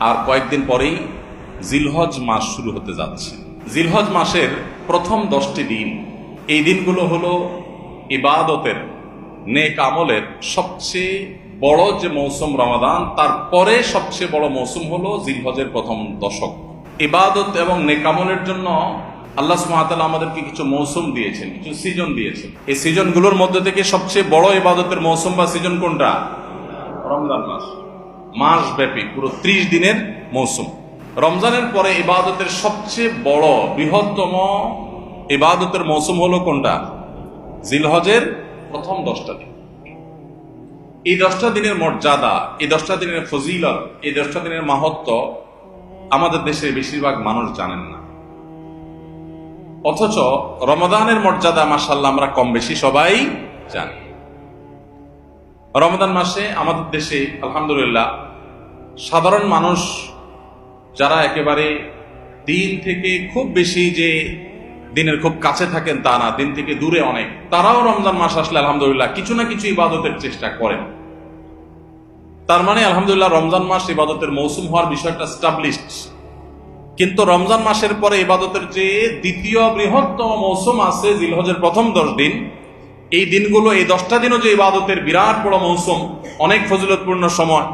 আর কয়েকদিন পরেই জিলহজ মাস শুরু হতে যাচ্ছে। জিলহজ মাসের প্রথম 10টি দিন, এই দিনগুলো হলো ইবাদতের, নেক আমলের সবচেয়ে বড় যে মৌসুম রমাদান, তারপরে সবচেয়ে বড় মৌসুম হলো জিলহজের প্রথম দশক। ইবাদত এবং নেক আমলের জন্য আল্লাহ সুবহানাহু ওয়া তাআলা আমাদেরকে কিছু মৌসুম দিয়েছেন, কিছু সিজন দিয়েছেন। এই সিজনগুলোর মধ্যে থেকে সবচেয়ে বড় ইবাদতের মৌসুম বা সিজন কোনটা? রমজান মাস। মাস ব্যাপী পুরো 30 দিনের মৌসুম। রমজানের পরে ইবাদতের সবচেয়ে বড় বৃহত্তম ইবাদতের মৌসুম হলো কোনটা? জিলহজের প্রথম 10টা দিন। এই 10টা দিনের মর্যাদা, এই 10টা দিনের ফজিলত, এই 10টা দিনের মাহাত্ম্য আমাদের দেশের বেশিরভাগ মানুষ জানেন না। অথচ রমাদানের মর্যাদা মাশাআল্লাহ আমরা কম বেশি সবাই জানি। রমাদান মাসে আমাদের দেশে আলহামদুলিল্লাহ সাধারণ মানুষ যারা একেবারে দিন থেকে খুব বেশি যে দিনের খুব কাছে থাকেন তা না, দিন থেকে দূরে অনেক, তারাও রমজান মাস আসলে আলহামদুলিল্লাহ কিছু না কিছু ইবাদতের চেষ্টা করেন। তার মানে আলহামদুলিল্লাহ রমজান মাস ইবাদতের মৌসুম হওয়ার বিষয়টা এস্টাবলিশড। কিন্তু রমজান মাসের পরে ইবাদতের যে দ্বিতীয় বৃহত্তম মৌসুম আছে জিলহজের প্রথম 10 দিন, এই দিনগুলো, এই 10টা দিনও যে ইবাদতের বিরাট বড় মৌসুম, অনেক ফজিলতপূর্ণ সময়,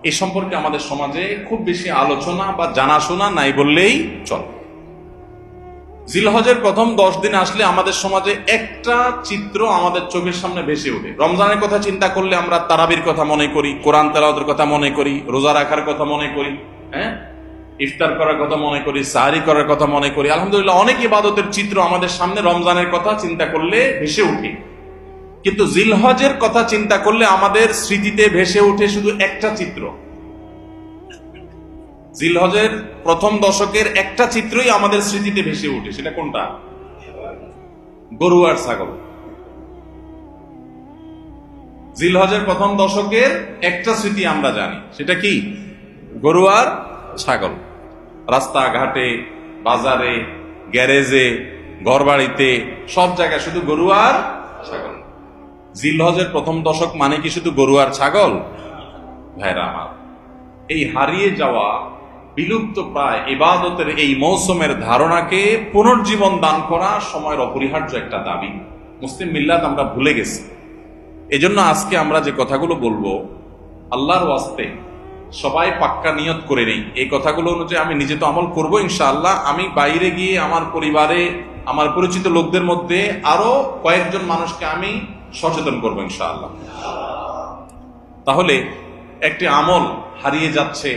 এই সম্পর্কে আমাদের সমাজে খুব বেশি আলোচনা বা জানাশোনা নাই বললেই চলে। জিলহজের প্রথম 10 দিন আসলে আমাদের সমাজে একটা চিত্র আমাদের চোখের সামনে ভেসে ওঠে। রমজানের কথা চিন্তা করলে আমরা তারাবির কথা মনে করি, কোরআন তেলাওয়াতের কথা মনে করি, রোজা রাখার কথা মনে করি, ইফতার করার কথা মনে করি, সাহরি করার কথা মনে করি। আলহামদুলিল্লাহ অনেক ইবাদতের চিত্র আমাদের সামনে রমজানের কথা চিন্তা করলে ভেসে ওঠে। কিন্তু জিলহজের কথা চিন্তা করলে আমাদের স্মৃতিতে ভেসে ওঠে শুধু একটা চিত্র। জিলহজের প্রথম দশকের একটা চিত্রই আমাদের স্মৃতিতে ভেসে ওঠে। সেটা কোনটা? গরু আর ছাগল। জিলহজের প্রথম দশকের একটা স্মৃতি আমরা জানি, সেটা কি? গরু আর ছাগল। রাস্তাঘাটে, বাজারে, গ্যারেজে, ঘরবাড়িতে, সব জায়গায় শুধু গরু আর ছাগল। জিলহজের প্রথম দশক মানে কি শুধু গরু আর ছাগল? ভাইরা আমার, এই হারিয়ে যাওয়া, বিলুপ্ত প্রায় ইবাদতের এই মৌসুমের ধারণাকে পুনর্জীবন দান করা সময়ের অপরিহার্য একটা দাবি। মুসলিম মিল্লাত আমরা ভুলে গেছি। এজন্য আজকে আমরা যে কথাগুলো বলবো, আল্লাহর ওয়াস্তে সবাই পাক্কা নিয়ত করে নেই, এই কথাগুলো অনুযায়ী আমি নিজে তো আমল করবো ইনশাআল্লাহ। আমি বাইরে গিয়ে আমার পরিবারে, আমার পরিচিত লোকদের মধ্যে আরো কয়েকজন মানুষকে আমি সচেতন করবো ইনশাআল্লাহ। তাহলে একটি আমল হারিয়ে যাচ্ছে,